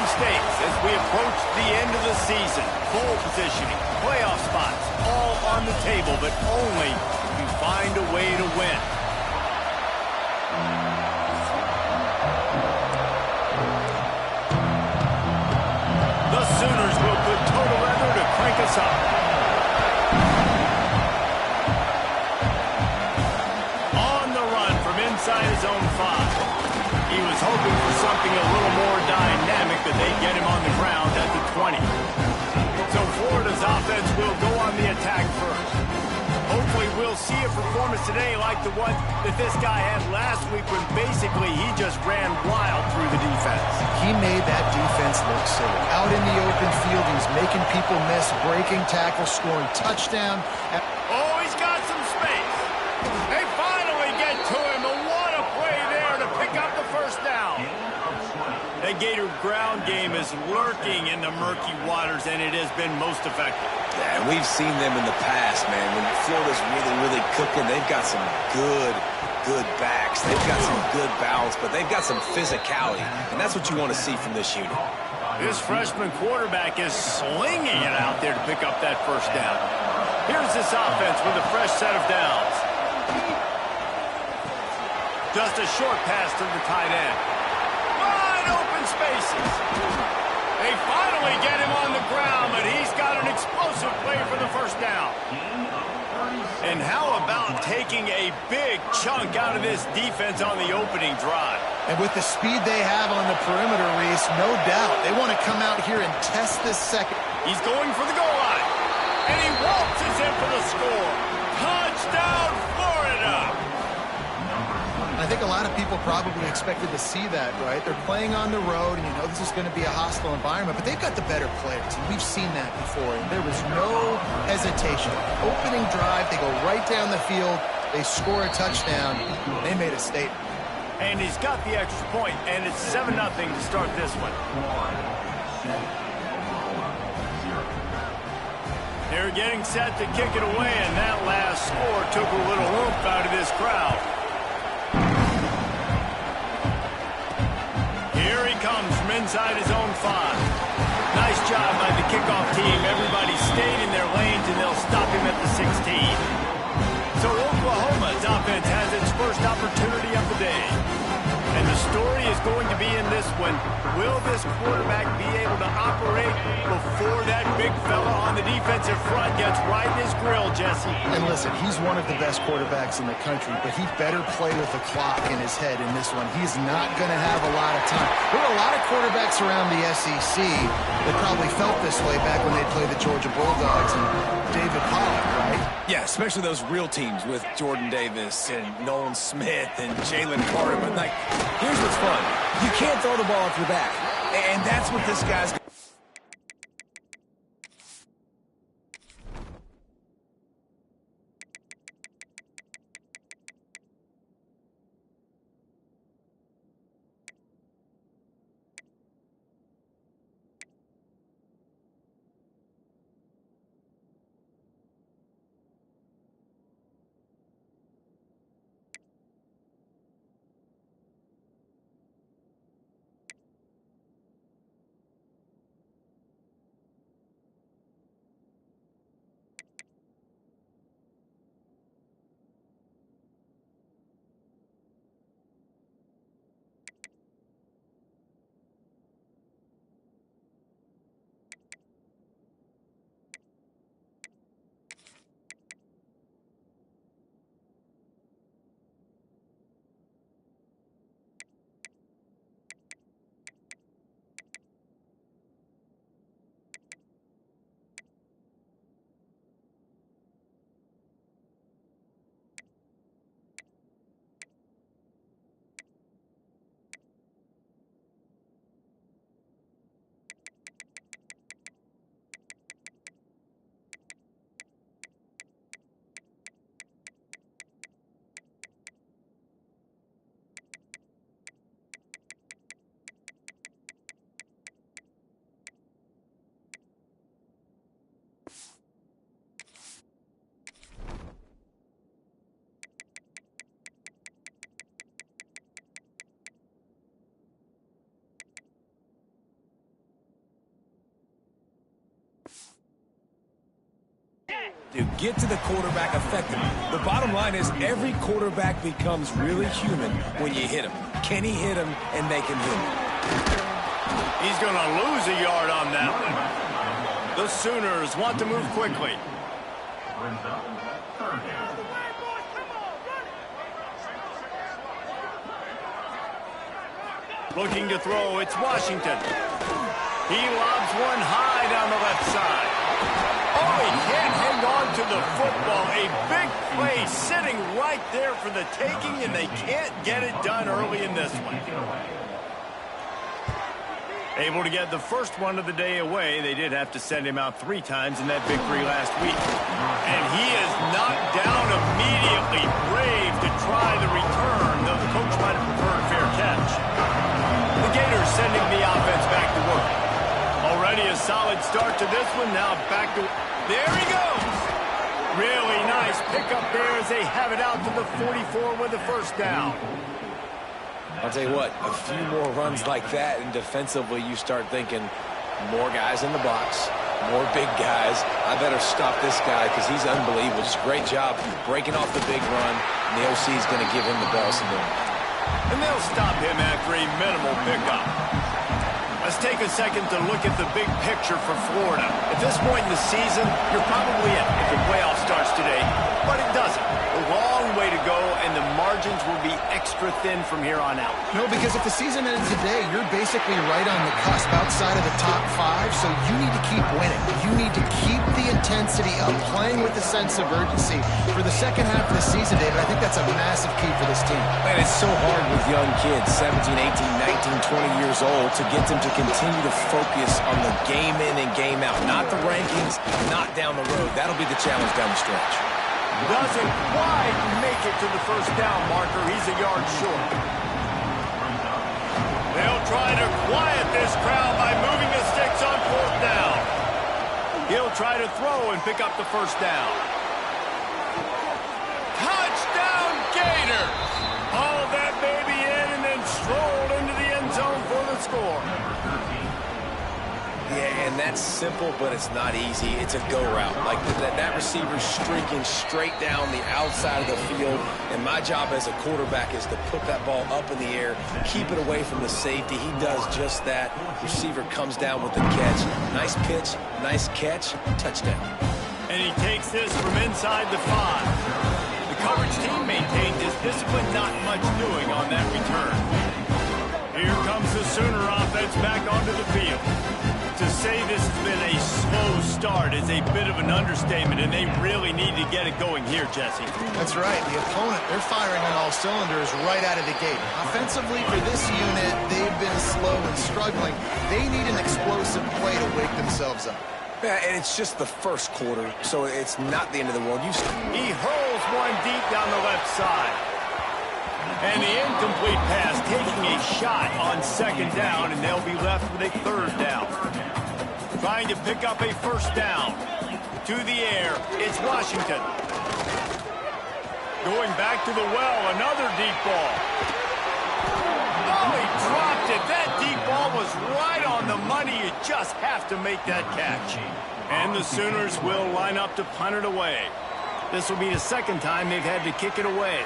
stakes as we approach the end of the season. Bowl positioning, playoff spots, all on the table, but only if you find a way to win. The Sooners will put total weather to crank us up. On the run from inside his own 5. He was hoping for something a little more dynamic, but they get him on the ground at the 20. So Florida's offense will go on the attack first. Hopefully we'll see a performance today like the one that this guy had last week when basically he just ran wild through the defense. He made that defense look silly. Out in the open field, he was making people miss, breaking tackles, scoring touchdown. Oh, he's got some space. They finally get to him, and what a play there to pick up the first down. The Gator ground game is lurking in the murky waters, and it has been most effective. Yeah, and we've seen them in the past, man. When Florida's really cooking, they've got some good backs. They've got some good balance, but they've got some physicality, and that's what you want to see from this unit. This freshman quarterback is slinging it out there to pick up that first down. Here's this offense with a fresh set of downs. Just a short pass to the tight end. Wide open spaces. They finally get him on the ground, but he's got an explosive play for the first down. And how about taking a big chunk out of this defense on the opening drive? And with the speed they have on the perimeter, Reese, no doubt, they want to come out here and test this second. He's going for the goal line. And he waltzes in for the score. Touchdown, Florida! I think a lot of people probably expected to see that, right? They're playing on the road, and you know this is going to be a hostile environment, but they've got the better players, and we've seen that before, and there was no hesitation. Opening drive, they go right down the field, they score a touchdown, they made a statement. And he's got the extra point, and it's 7-0 to start this one. They're getting set to kick it away, and that last score took a little oomph out of this crowd. Here he comes from inside his own 5. Nice job by the kickoff team. Everybody stayed in their lanes, and they'll stop him at the 16. So Oklahoma's offense has its first opportunity of the day. And the story is going to be in this one. Will this quarterback be able to operate before that big fella on the defensive front gets right in his grill, Jesse? And listen, he's one of the best quarterbacks in the country, but he better play with the clock in his head in this one. He's not going to have a lot of time. There were a lot of quarterbacks around the SEC that probably felt this way back when they played the Georgia Bulldogs and David Pollock, right? Yeah, especially those real teams with Jordan Davis and Nolan Smith and Jalen Carter. But, like, here's what's fun. You can't throw the ball off your back. And that's what this guy's... to get to the quarterback effectively. The bottom line is every quarterback becomes really human when you hit him. Can he hit him and make him human? He's going to lose a yard on that one. The Sooners want to move quickly. Looking to throw, it's Washington. He lobs one high down the left side. Oh, he can't hang on to the football. A big play sitting right there for the taking, and they can't get it done early in this one. Able to get the first one of the day away. They did have to send him out 3 times in that victory last week. And he is knocked down immediately. Brave to try the return, though the coach might have preferred fair catch. The Gators sending the offense back to work. Already a solid start to this one. Now back to... There he goes! Really nice pickup there as they have it out to the 44 with the first down. I'll tell you what, a few more runs like that, and defensively you start thinking more guys in the box, more big guys. I better stop this guy because he's unbelievable. Just a great job breaking off the big run, and the OC is going to give him the ball some more. And they'll stop him after a minimal pickup. Let's take a second to look at the big picture for Florida. At this point in the season, you're probably in if the playoff starts today, but it doesn't. A long way to go, and the margins will be extra thin from here on out. No, because if the season ended today, you're basically right on the cusp outside of the top 5, so you need to keep winning. You need to keep the intensity up, playing with a sense of urgency for the second half of the season, David. I think that's a massive key for this team. Man, it's so hard with young kids, 17, 18, 19, 20 years old, to get them to continue to focus on the game in and game out. Not the rankings, not down the road. That'll be the challenge down the stretch. Doesn't quite make it to the first down marker. He's a yard short. They'll try to quiet this crowd by moving the sticks on 4th down. He'll try to throw and pick up the first down. Touchdown, Gators! Hauled that baby in and then strolled into the end zone for the score. Yeah, and that's simple, but it's not easy. It's a go route. Like that receiver's streaking straight down the outside of the field, and my job as a quarterback is to put that ball up in the air, keep it away from the safety. He does just that. Receiver comes down with the catch. Nice pitch, nice catch, touchdown. And he takes this from inside the 5. The coverage team maintained his discipline, not much doing on that return. Here comes the Sooner offense back onto the field. To say this has been a slow start is a bit of an understatement, and they really need to get it going here, Jesse. That's right. The opponent, they're firing on all cylinders right out of the gate. Offensively, for this unit, they've been slow and struggling. They need an explosive play to wake themselves up. Yeah, and it's just the first quarter, so it's not the end of the world. He hurls one deep down the left side. And the incomplete pass taking a shot on 2nd down, and they'll be left with a 3rd down. Trying to pick up a first down. To the air, it's Washington. Going back to the well, another deep ball. Oh, he dropped it. That deep ball was right on the money. You just have to make that catch. And the Sooners will line up to punt it away. This will be the 2nd time they've had to kick it away.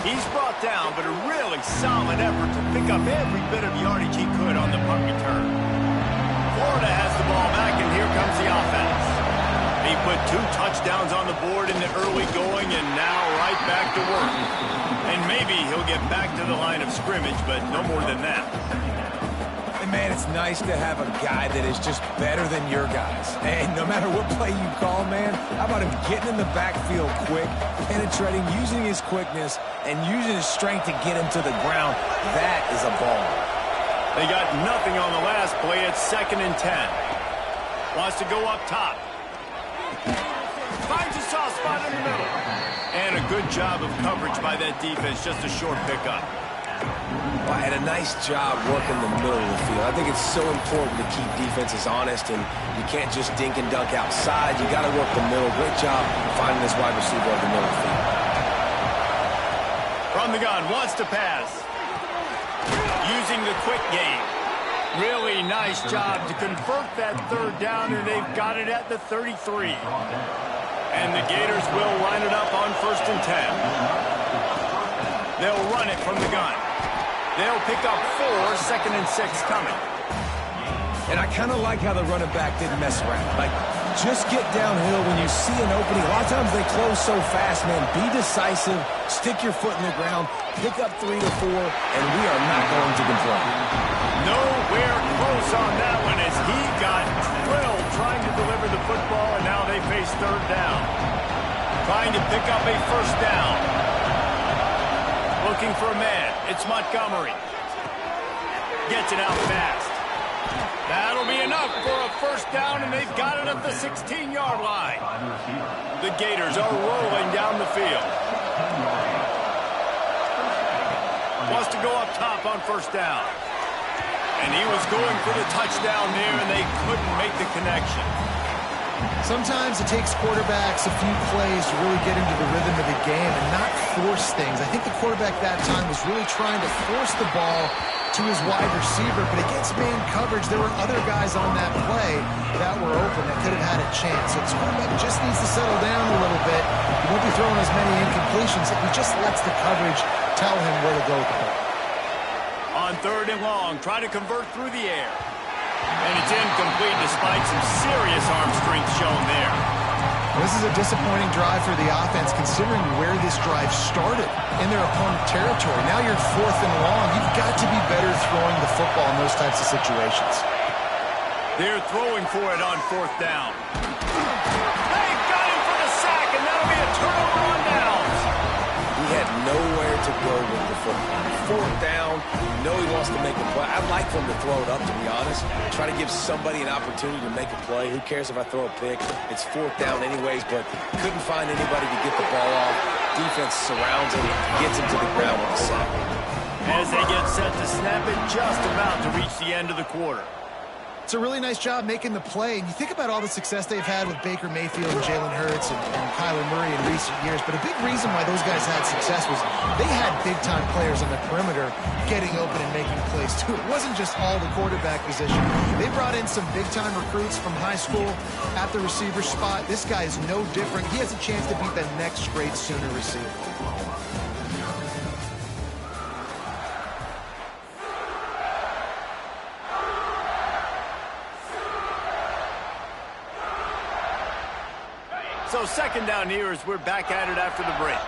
He's brought down, but a really solid effort to pick up every bit of yardage he could on the punt return. Florida has the ball back, and here comes the offense. He put 2 touchdowns on the board in the early going, and now right back to work. And maybe he'll get back to the line of scrimmage, but no more than that. And man, it's nice to have a guy that is just better than your guys. And no matter what play you call, man, how about him getting in the backfield quick, penetrating, using his quickness, and using his strength to get him to the ground. That is a ball. They got nothing on the last play. It's 2nd and 10. Wants to go up top. Finds a soft spot in the middle. And a good job of coverage by that defense. Just a short pickup. Well, and a nice job working the middle of the field. I think it's so important to keep defenses honest, and you can't just dink and dunk outside. You got to work the middle. Great job finding this wide receiver over the middle of the field. From the gun, wants to pass. Using the quick game. Really nice job to convert that third down, and they've got it at the 33. And the Gators will line it up on 1st and 10. They'll run it from the gun. They'll pick up 4, 2nd and 6 coming. And I kind of like how the running back didn't mess around. Like, just get downhill when you see an opening. A lot of times they close so fast, man. Be decisive, stick your foot in the ground, pick up 3 to 4, and we are not going to complain. Nowhere close on that one as he got drilled trying to deliver the football, and now they face 3rd down. Trying to pick up a 1st down. Looking for a man. It's Montgomery. Gets it out fast. That'll be enough for a 1st down, and they've got it at the 16-yard line. The Gators are rolling down the field. Wants to go up top on 1st down. And he was going for the touchdown there, and they couldn't make the connection. Sometimes it takes quarterbacks a few plays to really get into the rhythm of the game and not force things. I think the quarterback that time was really trying to force the ball to his wide receiver, but against man coverage, there were other guys on that play that were open that could have had a chance. So this quarterback just needs to settle down a little bit. He won't be throwing as many incompletions if he just lets the coverage tell him where to go with the ball. On 3rd and long, try to convert through the air. And it's incomplete despite some serious arm strength shown there. This is a disappointing drive for the offense considering where this drive started in their opponent territory. Now you're 4th and long. You've got to be better throwing the football in those types of situations. They're throwing for it on 4th down. They got him for the sack, and that'll be a turnover on downs. He had nowhere to go with the football. 4th down, you know he wants to make a play. I'd like for him to throw it up, to be honest. Try to give somebody an opportunity to make a play. Who cares if I throw a pick? It's 4th down anyways, but couldn't find anybody to get the ball off. Defense surrounds him, gets him to the ground with a sack. As they get set to snap it, just about to reach the end of the quarter. It's a really nice job making the play. And you think about all the success they've had with Baker Mayfield and Jalen Hurts and Kyler Murray in recent years. But a big reason why those guys had success was they had big-time players on the perimeter getting open and making plays, too. It wasn't just all the quarterback position. They brought in some big-time recruits from high school at the receiver spot. This guy is no different. He has a chance to be the next great Sooner receiver. So 2nd down here as we're back at it after the break.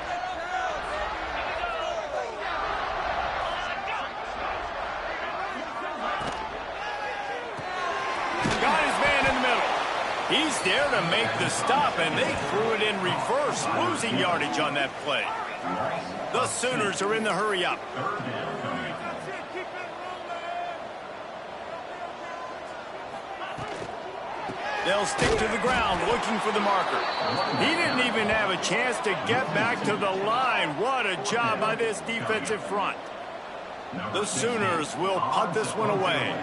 Got his man in the middle. He's there to make the stop, and they threw it in reverse, losing yardage on that play. The Sooners are in the hurry-up. They'll stick to the ground looking for the marker. He didn't even have a chance to get back to the line. What a job by this defensive front. The Sooners will punt this one away.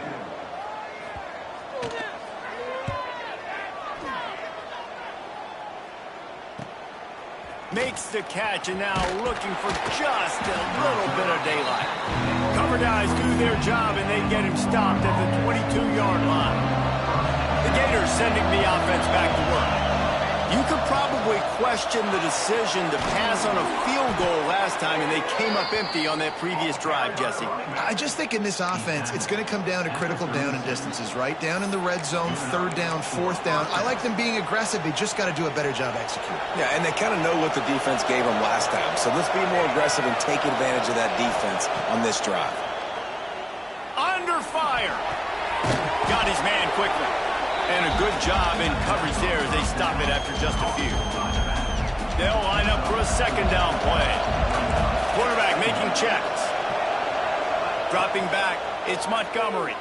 Makes the catch and now looking for just a little bit of daylight. Cover guys do their job and they get him stopped at the 22-yard line. The Gators sending the offense back to work. You could probably question the decision to pass on a field goal last time, and they came up empty on that previous drive, Jesse. I just think in this offense, it's going to come down to critical down and distances, right? Down in the red zone, 3rd down, 4th down. I like them being aggressive. They just got to do a better job executing. Yeah, and they kind of know what the defense gave them last time. So let's be more aggressive and take advantage of that defense on this drive. Under fire. Got his man quickly. And a good job in coverage there as they stop it after just a few. They'll line up for a 2nd down play. Quarterback making checks. Dropping back, it's Montgomery.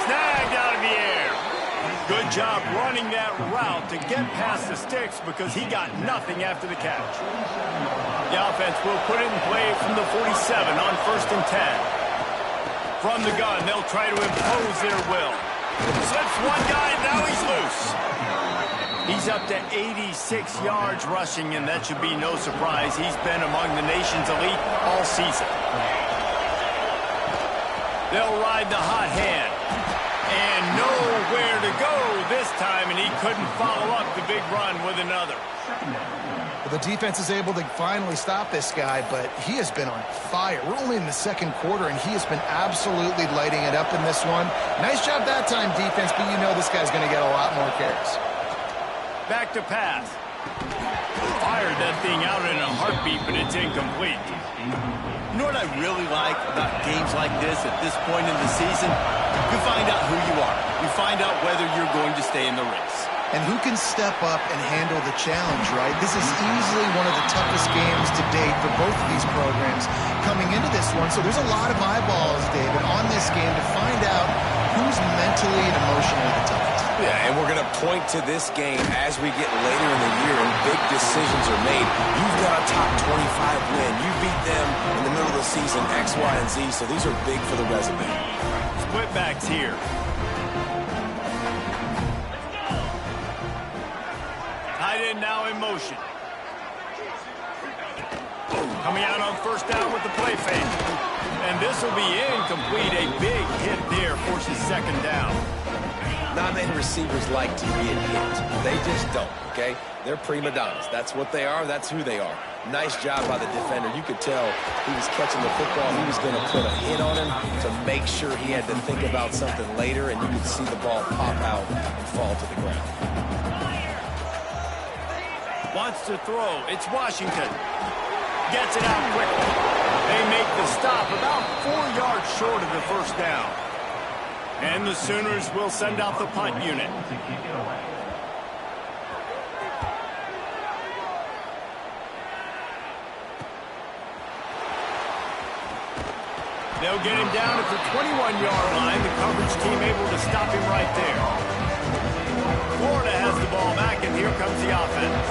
Snagged out of the air. Good job running that route to get past the sticks because he got nothing after the catch. The offense will put it in play from the 47 on 1st and 10. From the gun, they'll try to impose their will. Slips one guy, now he's loose. He's up to 86 yards rushing, and that should be no surprise. He's been among the nation's elite all season. They'll ride the hot hand. And nowhere to go this time, and he couldn't follow up the big run with another. Well, the defense is able to finally stop this guy, but he has been on fire. We're only in the second quarter, and he has been absolutely lighting it up in this one. Nice job that time, defense, but you know this guy's going to get a lot more carries. Back to pass. Fired that thing out in a heartbeat, but it's incomplete. You know what I really like about games like this at this point in the season? You find out who you are. You find out whether you're going to stay in the race. And who can step up and handle the challenge, right? This is easily one of the toughest games to date for both of these programs coming into this one. So there's a lot of eyeballs, David, on this game to find out who's mentally and emotionally the toughest. Yeah, and we're going to point to this game as we get later in the year and big decisions are made. You've got a top 25 win. You beat them in the middle of the season, X, Y, and Z, so these are big for the resume. Split backs here. Tight end now in motion. Coming out on first down with the play fake. And this will be incomplete. A big hit there forces second down. Not many receivers like to get hit. They just don't, okay? They're prima donnas. That's what they are. That's who they are. Nice job by the defender. You could tell he was catching the football. He was going to put a hit on him to make sure he had to think about something later, and you could see the ball pop out and fall to the ground. Wants to throw. It's Washington. Gets it out quickly. They make the stop about 4 yards short of the first down. And the Sooners will send out the punt unit. They'll get him down at the 21-yard line. The coverage team able to stop him right there. Florida has the ball back, and here comes the offense.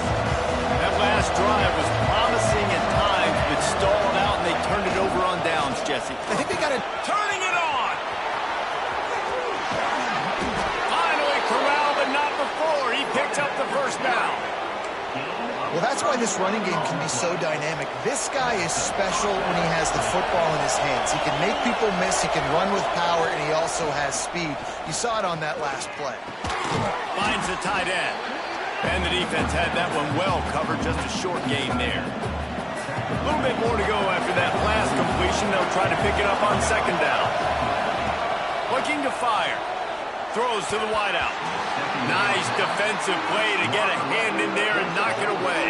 That last drive was promising at times, but stalled out, and they turned it over on downs, Jesse. I think they got it. Turning it on! Finally corralled, but not before. He picked up the first down. Well, that's why this running game can be so dynamic. This guy is special when he has the football in his hands. He can make people miss, he can run with power, and he also has speed. You saw it on that last play. Finds the tight end. And the defense had that one well covered, just a short gain there. A little bit more to go after that last completion. They'll try to pick it up on second down. Looking to fire. Throws to the wideout. Nice defensive play to get a hand in there and knock it away.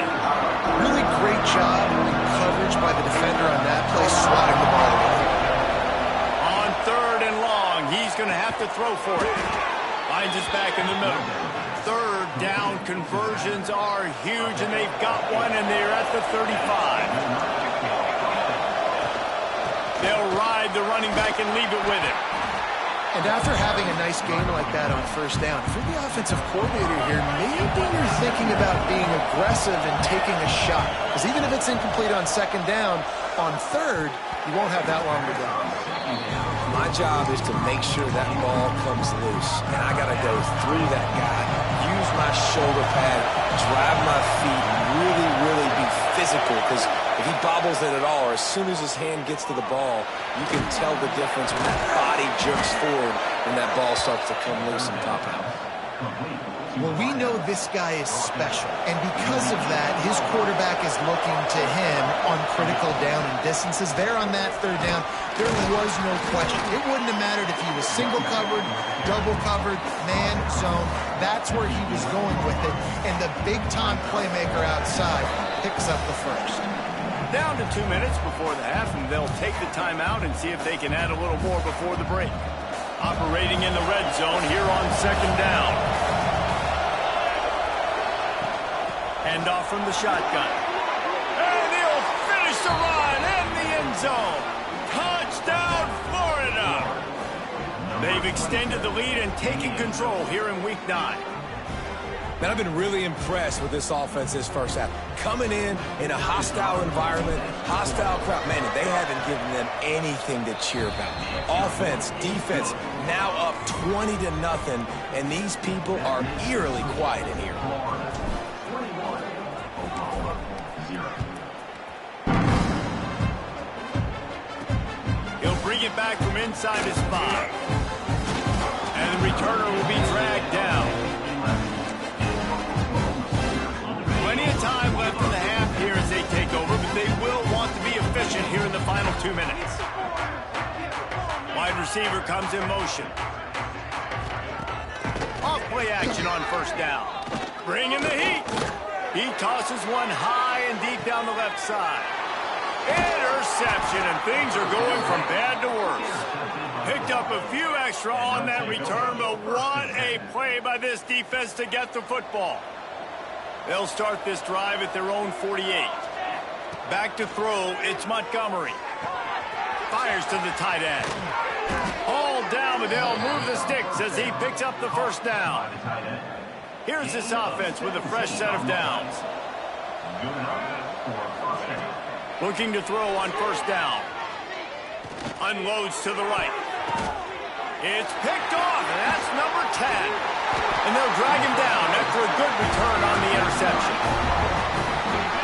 Really great job in coverage by the defender on that play, swatting the ball away. On third and long, he's going to have to throw for it. Finds us back in the middle. Third down conversions are huge, and they've got one, and they're at the 35. They'll ride the running back and leave it with him. And after having a nice game like that on first down, if you're the offensive coordinator here, maybe you're thinking about being aggressive and taking a shot. Because even if it's incomplete on second down, on third, you won't have that long to go. My job is to make sure that ball comes loose, and I got to go through that guy, use my shoulder pad, drive my feet, and really be physical, because if he bobbles it at all, or as soon as his hand gets to the ball, you can tell the difference when that body jerks forward and that ball starts to come loose and pop out. Well, we know this guy is special, and because of that, his quarterback is looking to him on critical down and distances. There on that third down, there was no question. It wouldn't have mattered if he was single covered, double covered, man, zone. That's where he was going with it, and the big-time playmaker outside picks up the first. Down to 2 minutes before the half, and they'll take the timeout and see if they can add a little more before the break. Operating in the red zone here on second down. Hand off from the shotgun. And he'll finish the run in the end zone. Touchdown, Florida. They've extended the lead and taken control here in Week 9. Man, I've been really impressed with this offense this first half. Coming in a hostile environment, hostile crowd. Man, they haven't given them anything to cheer about. Offense, defense, now up 20-0, and these people are eerily quiet in here. it back from inside his spot. And the returner will be dragged down. Plenty of time left in the half here as they take over, but they will want to be efficient here in the final 2 minutes. Wide receiver comes in motion. Off play action on first down. Bringing the heat. He tosses one high and deep down the left side. Interception, and things are going from bad to worse. Picked up a few extra on that return, but what a play by this defense to get the football. They'll start this drive at their own 48. Back to throw, it's Montgomery. Fires to the tight end. Hauled down, but they'll move the sticks as he picks up the first down. Here's this offense with a fresh set of downs. Looking to throw on first down. Unloads to the right. It's picked off, and that's number 10. And they'll drag him down after a good return on the interception.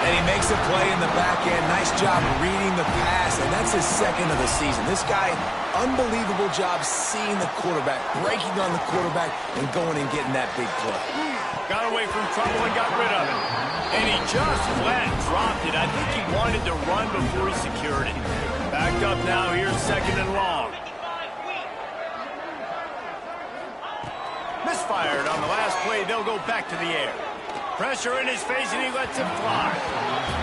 And he makes a play in the back end. Nice job reading the pass, and that's his second of the season. This guy, unbelievable job seeing the quarterback, breaking on the quarterback, and going and getting that big play. Got away from trouble and got rid of it. And he just flat dropped it. I think he wanted to run before he secured it. Backed up now, here's second and long. Misfired on the last play, they'll go back to the air. Pressure in his face, and he lets it fly.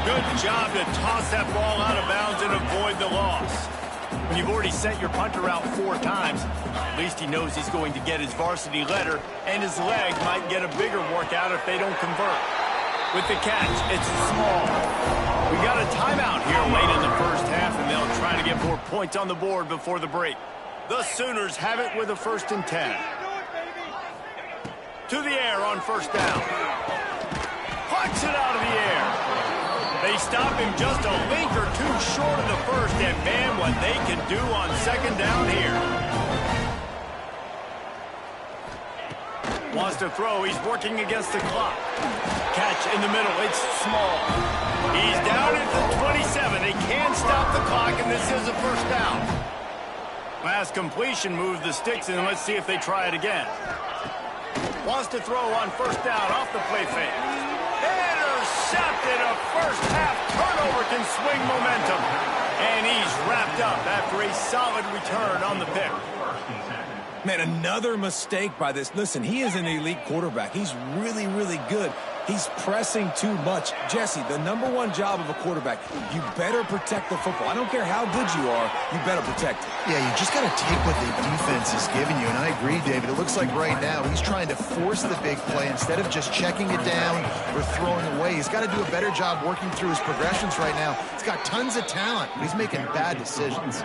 Good job to toss that ball out of bounds and avoid the loss. When you've already sent your punter out 4 times, at least he knows he's going to get his varsity letter, and his leg might get a bigger workout if they don't convert. With the catch, it's small. We got a timeout here late in the first half, and they'll try to get more points on the board before the break. The Sooners have it with a 1st and 10. To the air on first down. Puts it out of the air. They stop him just a link or two short of the first, and man, what they can do on second down here. Wants to throw, he's working against the clock. Catch in the middle, it's small. He's down at the 27. They can stop the clock, and this is a first down. Last completion moved the sticks, and let's see if they try it again. Wants to throw on first down off the play fake. Intercepted. A first half turnover can swing momentum. And he's wrapped up after a solid return on the pick. Man, another mistake by this. Listen, he is an elite quarterback. He's really, really good. He's pressing too much. Jesse, the #1 job of a quarterback, you better protect the football. I don't care how good you are, you better protect it. Yeah, you just got to take what the defense is giving you, and I agree, David. It looks like right now he's trying to force the big play instead of just checking it down or throwing away. He's got to do a better job working through his progressions right now. He's got tons of talent, but he's making bad decisions.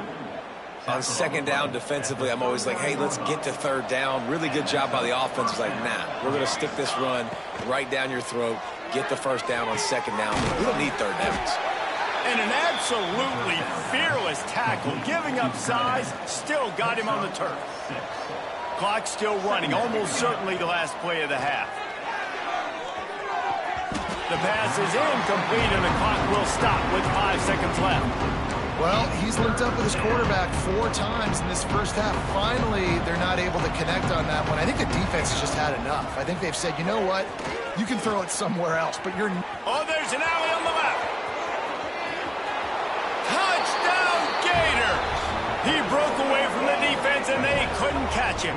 On second down defensively, I'm always like, hey, let's get to third down. Really good job by the offense. It's like, nah, we're going to stick this run right down your throat, get the first down on second down. We don't need third downs. And an absolutely fearless tackle, giving up size, still got him on the turf. Clock still running, almost certainly the last play of the half. The pass is incomplete, and the clock will stop with 5 seconds left. Well, he's linked up with his quarterback 4 times in this first half. Finally, they're not able to connect on that one. I think the defense has just had enough. I think they've said, you know what? You can throw it somewhere else, but you're... Oh, there's an alley on the left. Touchdown, Gator! He broke away from the defense, and they couldn't catch him.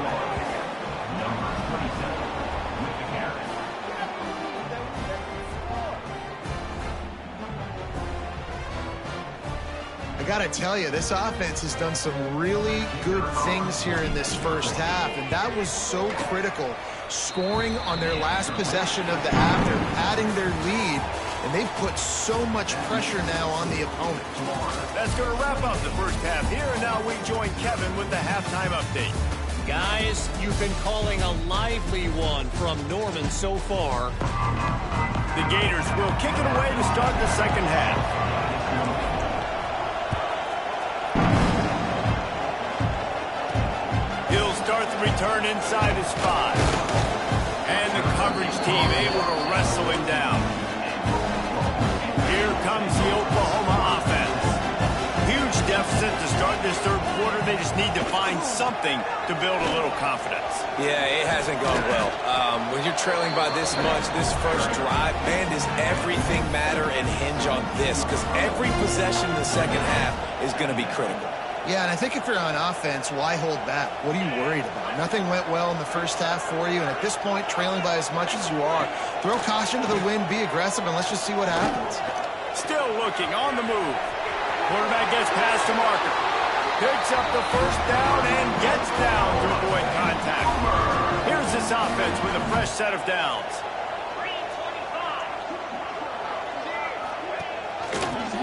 I got to tell you, this offense has done some really good things here in this first half, and that was so critical. Scoring on their last possession of the half, they're adding their lead, and they've put so much pressure now on the opponent. That's going to wrap up the first half here, and now we join Kevin with the halftime update. Guys, you've been calling a lively one from Norman so far. The Gators will kick it away to start the second half. Start the return inside his 5. And the coverage team able to wrestle him down. Here comes the Oklahoma offense. Huge deficit to start this third quarter. They need to find something to build a little confidence. Yeah, it hasn't gone well. When you're trailing by this much, this first drive, man, does everything matter and hinge on this? Because every possession in the second half is going to be critical. Yeah, and I think if you're on offense, why hold back? What are you worried about? Nothing went well in the first half for you, and at this point, trailing by as much as you are, throw caution to the wind, be aggressive, and let's just see what happens. Still looking on the move. Quarterback gets past the marker. Picks up the first down and gets down to avoid contact. Here's this offense with a fresh set of downs.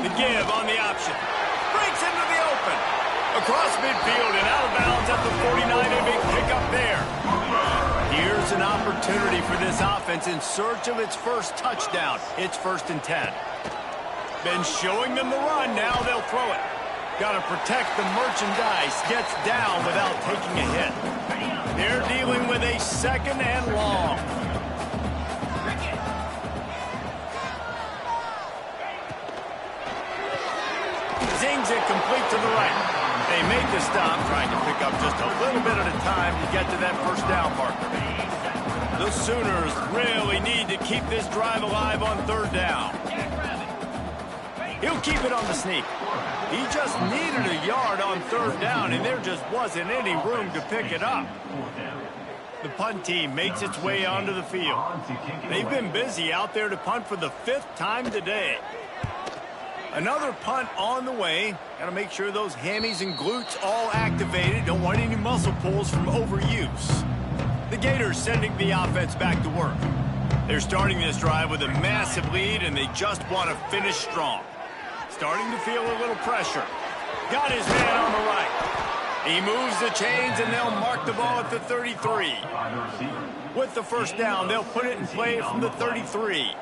The give on the option. Breaks into the open. Across midfield and out of bounds at the 49. A big pickup there. Here's an opportunity for this offense in search of its first touchdown. It's 1st and 10. Been showing them the run. Now they'll throw it. Got to protect the merchandise. Gets down without taking a hit. They're dealing with a 2nd and long. Zings it complete to the right. They make the stop, trying to pick up just a little bit at a time to get to that first down marker. The Sooners really need to keep this drive alive on 3rd down. He'll keep it on the sneak. He just needed a yard on 3rd down, and there just wasn't any room to pick it up. The punt team makes its way onto the field. They've been busy out there to punt for the 5th time today. Another punt on the way. Got to make sure those hammies and glutes all activated. Don't want any muscle pulls from overuse. The Gators sending the offense back to work. They're starting this drive with a massive lead, and they just want to finish strong. Starting to feel a little pressure. Got his man on the right. He moves the chains, and they'll mark the ball at the 33. With the first down, they'll put it in play from the 33.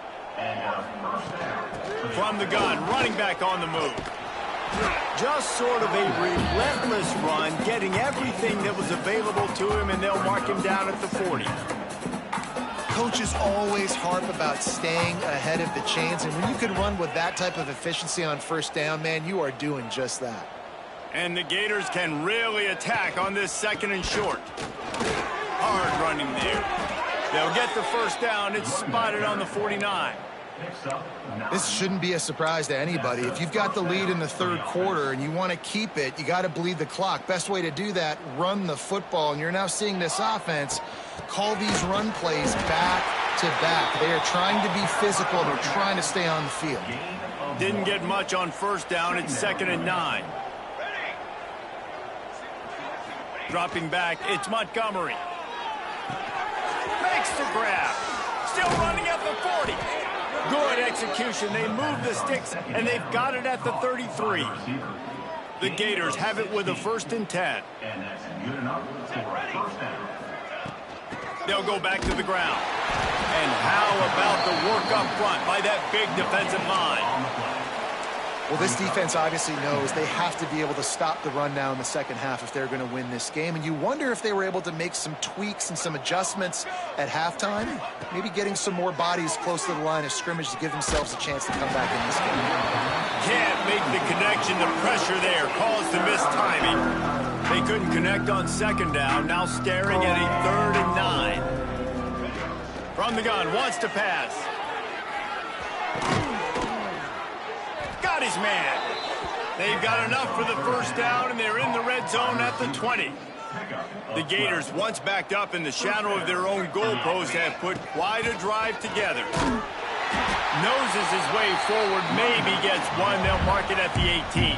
From the gun, running back on the move. Just sort of a relentless run, getting everything that was available to him, and they'll mark him down at the 40. Coaches always harp about staying ahead of the chains, and when you can run with that type of efficiency on 1st down, man, you are doing just that. And the Gators can really attack on this 2nd and short. Hard running there. They'll get the first down. It's spotted on the 49. This shouldn't be a surprise to anybody. If you've got the lead in the 3rd quarter and you want to keep it, you got to bleed the clock. Best way to do that, run the football. And you're now seeing this offense call these run plays back to back. They are trying to be physical. They're trying to stay on the field. Didn't get much on 1st down. It's 2nd and 9. Dropping back, it's Montgomery. Makes the grab. Still running at the 40. Good execution. They move the sticks, and they've got it at the 33. The Gators have it with a 1st and 10. They'll go back to the ground. And how about the work up front by that big defensive line? Well, this defense obviously knows they have to be able to stop the run now in the 2nd half if they're going to win this game. And you wonder if they were able to make some tweaks and some adjustments at halftime. Maybe getting some more bodies close to the line of scrimmage to give themselves a chance to come back in this game. Can't make the connection. The pressure there caused the missed timing. They couldn't connect on 2nd down. Now staring at a 3rd and 9. From the gun, wants to pass. Got his man. They've got enough for the first down, and they're in the red zone at the 20. The Gators, once backed up in the shadow of their own goalpost, have put quite a drive together. Noses his way forward, maybe gets one. They'll mark it at the 18.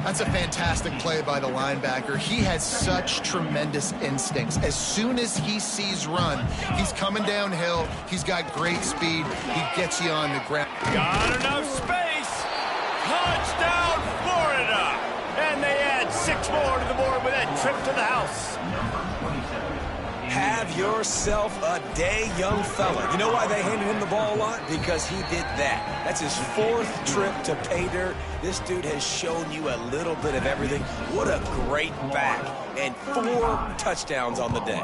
That's a fantastic play by the linebacker. He has such tremendous instincts. As soon as he sees run, he's coming downhill. He's got great speed. He gets you on the ground. Got enough space. Touchdown, Florida. And they add 6 more to the board with that trip to the house. Have yourself a day, young fella. You know why they handed him the ball a lot? Because he did that. That's his 4th trip to pay dirt. This dude has shown you a little bit of everything. What a great back. And 4 touchdowns on the day.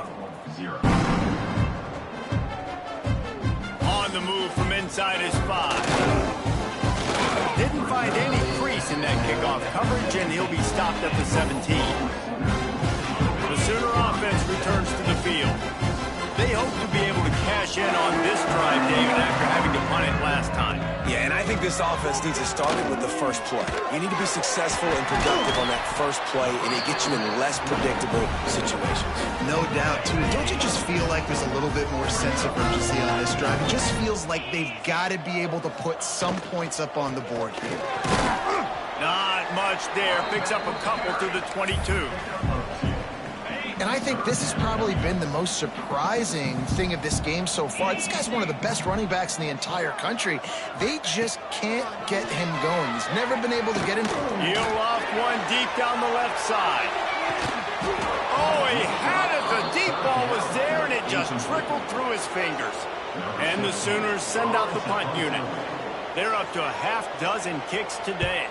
On the move from inside his 5. Didn't find any crease crease in that kickoff coverage, and he'll be stopped at the 17. The Sooner offense returns to the field. They hope to be able to cash in on this drive, David, after having to punt it last time. Yeah, and I think this offense needs to start it with the first play. You need to be successful and productive on that first play, and it gets you in less predictable situations. No doubt, too. Don't you just feel like there's a little bit more sense of urgency on this drive? It just feels like they've got to be able to put some points up on the board here. Not much there. Picks up a couple to the 22. And I think this has probably been the most surprising thing of this game so far. This guy's one of the best running backs in the entire country. They just can't get him going. He's never been able to get in. He'll loft one deep down the left side. Oh, he had it. The deep ball was there, and it just trickled through his fingers. And the Sooners send out the punt unit. They're up to a half dozen kicks today.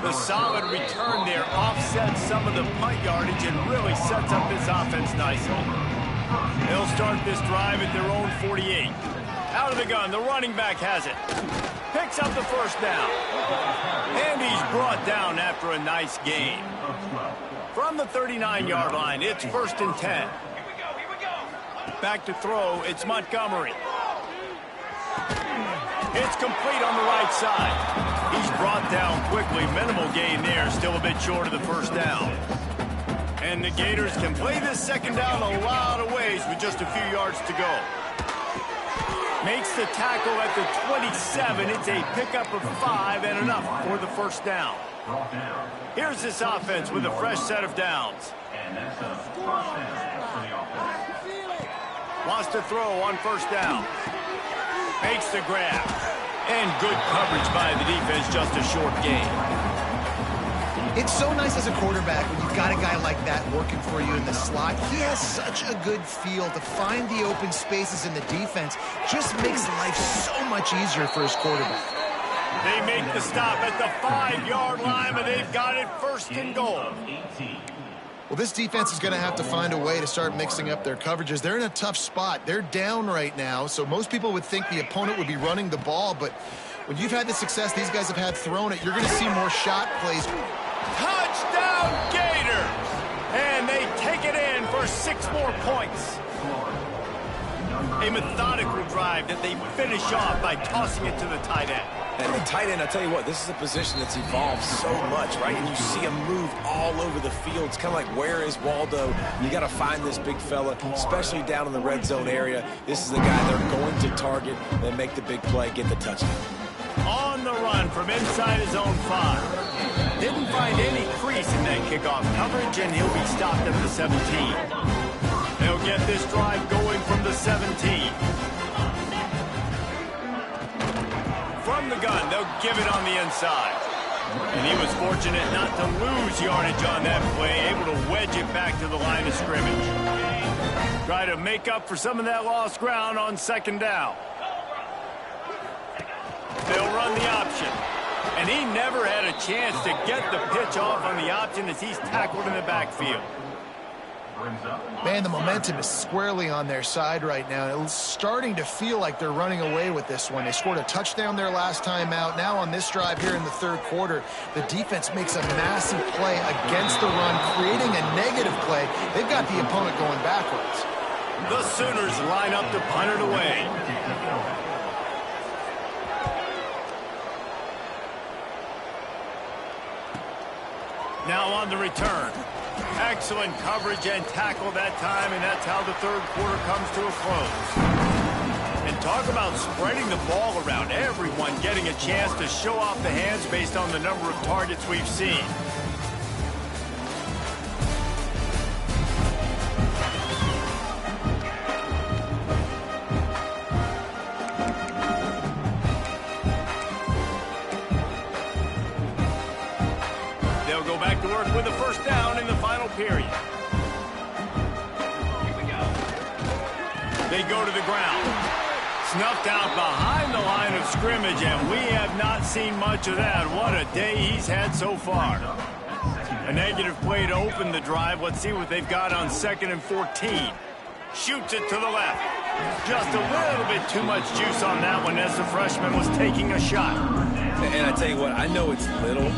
The solid return there offsets some of the punt yardage and really sets up this offense nicely. They'll start this drive at their own 48. Out of the gun, the running back has it. Picks up the first down. And he's brought down after a nice gain. From the 39-yard line, it's 1st and 10. Back to throw, it's Montgomery. It's complete on the right side. He's brought down quickly. Minimal gain there. Still a bit short of the first down. And the Gators can play this second down a lot of ways with just a few yards to go. Makes the tackle at the 27. It's a pickup of 5 and enough for the first down. Here's this offense with a fresh set of downs. Wants to throw on first down. Makes the grab. And good coverage by the defense, just a short gain. It's so nice as a quarterback when you've got a guy like that working for you in the slot. He has such a good feel to find the open spaces in the defense. Just makes life so much easier for his quarterback. They make the stop at the 5-yard line, but they've got it 1st and goal. Well, this defense is going to have to find a way to start mixing up their coverages. They're in a tough spot. They're down right now, so most people would think the opponent would be running the ball, but when you've had the success these guys have had throwing it, you're going to see more shot plays. Touchdown, Gators! And they take it in for 6 more points. A methodical drive that they finish off by tossing it to the tight end. And the tight end, I'll tell you what, this is a position that's evolved so much, right? And you see him move all over the field. It's kind of like, where is Waldo? You got to find this big fella, especially down in the red zone area. This is the guy they're going to target and make the big play, get the touchdown. On the run from inside his own 5. Didn't find any crease in that kickoff coverage, and he'll be stopped at the 17. They'll get this drive going from the 17. From the gun, they'll give it on the inside. And he was fortunate not to lose yardage on that play, able to wedge it back to the line of scrimmage. Try to make up for some of that lost ground on 2nd down. They'll run the option. And he never had a chance to get the pitch off on the option as he's tackled in the backfield. Man, the momentum is squarely on their side right now. It's starting to feel like they're running away with this one. They scored a touchdown their last time out. Now on this drive here in the 3rd quarter, the defense makes a massive play against the run, creating a negative play. They've got the opponent going backwards. The Sooners line up to punt it away. Now on the return. Excellent coverage and tackle that time, and that's how the 3rd quarter comes to a close. And talk about spreading the ball around. Everyone getting a chance to show off the hands based on the number of targets we've seen. They'll go back to work with a first down in the final period. They go to the ground. Snuffed out behind the line of scrimmage, and we have not seen much of that. What a day he's had so far. A negative play to open the drive. Let's see what they've got on 2nd and 14. Shoots it to the left. Just a little bit too much juice on that one as the freshman was taking a shot. And I tell you what, I know it's little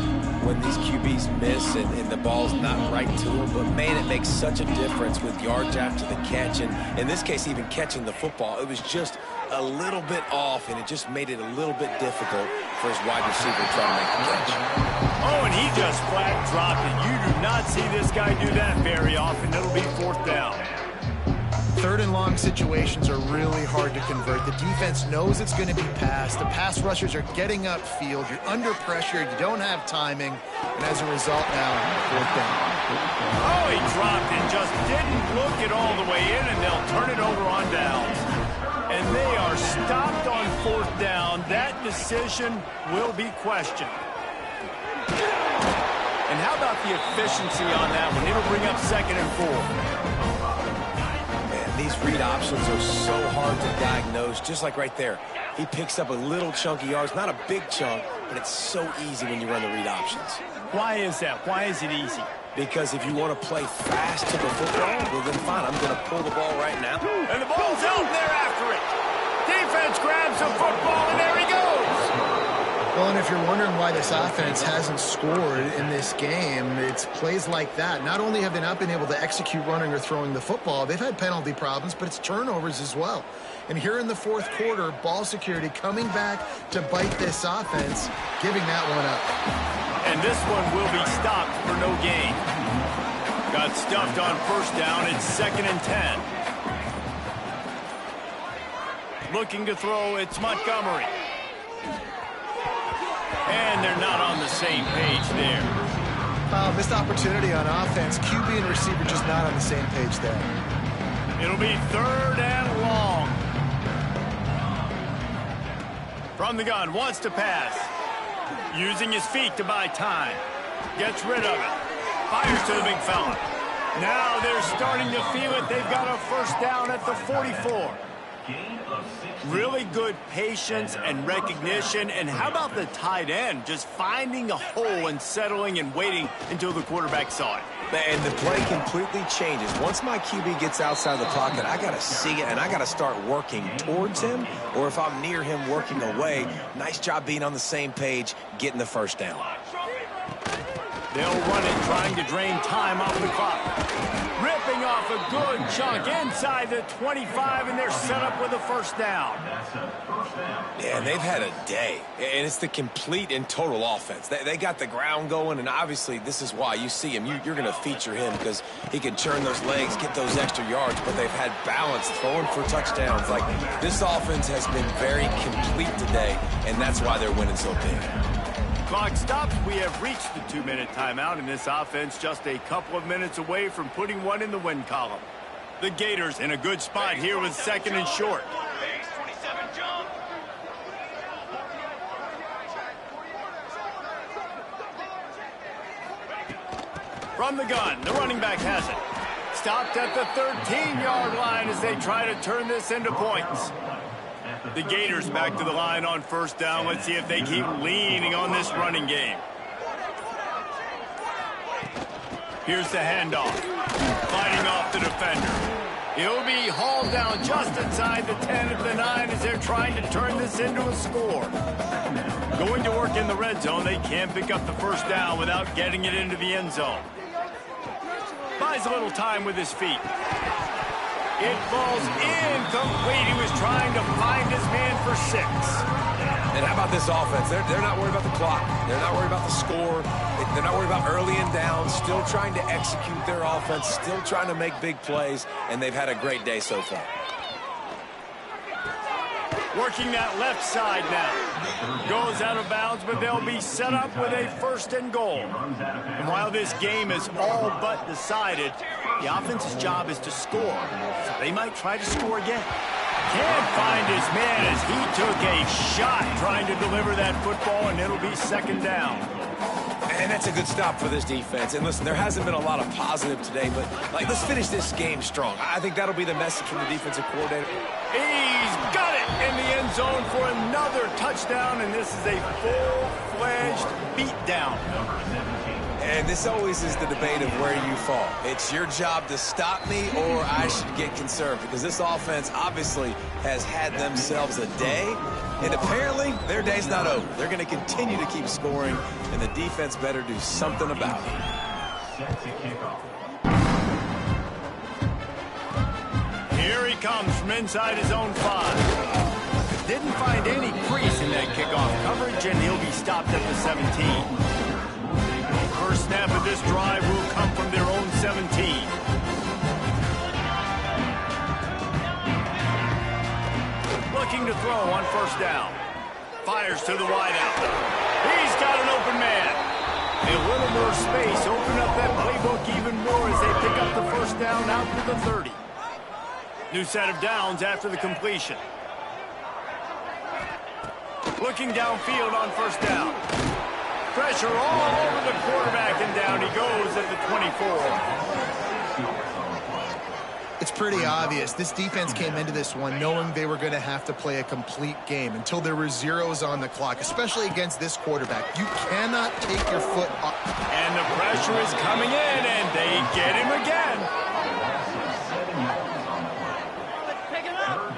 when these QBs miss and the ball's not right to them, but man, it makes such a difference with yards after the catch, and in this case, even catching the football. It was just a little bit off, and it just made it a little bit difficult for his wide receiver to try to make the catch. Oh, and he just flat dropped it. You do not see this guy do that very often. It'll be 4th down. 3rd and long situations are really hard to convert. The defense knows it's going to be passed. The pass rushers are getting upfield. You're under pressure. You don't have timing. And as a result now, 4th down. Oh, he dropped it. Just didn't look it all the way in, and they'll turn it over on downs. And they are stopped on 4th down. That decision will be questioned. And how about the efficiency on that one? It'll bring up 2nd and 4. These read options are so hard to diagnose, just like right there. He picks up a little chunk of yards, not a big chunk, but it's so easy when you run the read options. Why is that? Why is it easy? Because if you want to play fast to the football, well then fine, I'm going to pull the ball right now. And the ball's out, and they're after it. Defense grabs the football, and there he goes. Well, and if you're wondering why this offense hasn't scored in this game, it's plays like that. Not only have they not been able to execute running or throwing the football, they've had penalty problems, but it's turnovers as well. And here in the 4th quarter, ball security coming back to bite this offense, giving that one up. And this one will be stopped for no gain. Got stuffed on 1st down. It's 2nd and 10. Looking to throw, it's Montgomery. And they're not on the same page there. Missed opportunity on offense. QB and receiver just not on the same page there. It'll be 3rd and long. From the gun, wants to pass. Using his feet to buy time. Gets rid of it. Fires to the big fella. Now they're starting to feel it. They've got a 1st down at the 44. Really good patience and recognition. And how about the tight end just finding a hole and settling and waiting until the quarterback saw it? And the play completely changes. Once my QB gets outside the pocket, I got to see it, and I got to start working towards him, or if I'm near him, working away. Nice job being on the same page, getting the 1st down. They'll run it, trying to drain time off the clock. Ripping off a good chunk inside the 25, and they're set up with a 1st down. Yeah, and they've had a day, and it's the complete and total offense. They got the ground going, and obviously this is why you see him. You're going to feature him because he can churn those legs, get those extra yards, but they've had balance, throwing for touchdowns. Like, this offense has been very complete today, and that's why they're winning so big. Clock stops. We have reached the 2-minute timeout, and this offense just a couple of minutes away from putting one in the win column. The Gators in a good spot here with 2nd and short. From the gun, the running back has it. Stopped at the 13-yard line as they try to turn this into points. The Gators back to the line on 1st down. Let's see if they keep leaning on this running game. Here's the handoff. Fighting off the defender. He'll be hauled down just inside the 10 of the 9 as they're trying to turn this into a score. Going to work in the red zone. They can't pick up the 1st down without getting it into the end zone. Buys a little time with his feet. It falls incomplete. He was trying to find his man for 6. And how about this offense? They're not worried about the clock. They're not worried about the score. They're not worried about early and down. Still trying to execute their offense. Still trying to make big plays. And they've had a great day so far. Working that left side now. Goes out of bounds, but they'll be set up with a 1st and goal. And while this game is all but decided, the offense's job is to score. So they might try to score again. Can't find his man as he took a shot trying to deliver that football, and it'll be 2nd down. And that's a good stop for this defense. And listen, there hasn't been a lot of positive today, but let's finish this game strong. I think that'll be the message from the defensive coordinator. He's got it in the end zone for another touchdown, and this is a full-fledged beatdown. And this always is the debate of where you fall. It's your job to stop me, or I should get concerned, because this offense obviously has had themselves a day, and apparently their day's not over. They're going to continue to keep scoring, and the defense better do something about it. Here he comes from inside his own 5. Didn't find any crease in that kickoff coverage, and he'll be stopped at the 17. First snap of this drive will come from their own 17. Looking to throw on first down. Fires to the wideout. He's got an open man. A little more space. Open up that playbook even more as they pick up the first down out to the 30. New set of downs after the completion. Looking downfield on first down. Pressure all over the quarterback, and down he goes at the 24. It's pretty obvious. This defense came into this one knowing they were going to have to play a complete game until there were zeros on the clock, especially against this quarterback. You cannot take your foot off. And the pressure is coming in, and they get him again. Pick him up.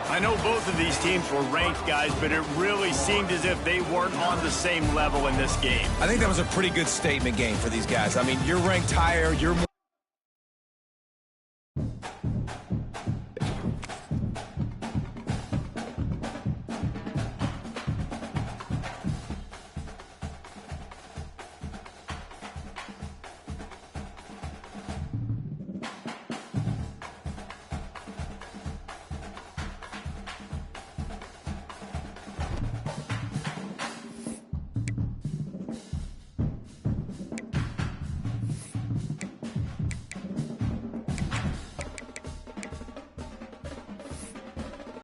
I know both of these teams were ranked, guys, but it really seemed as if they weren't on the same level in this game. I think that was a pretty good statement game for these guys. I mean, you're ranked higher, you're more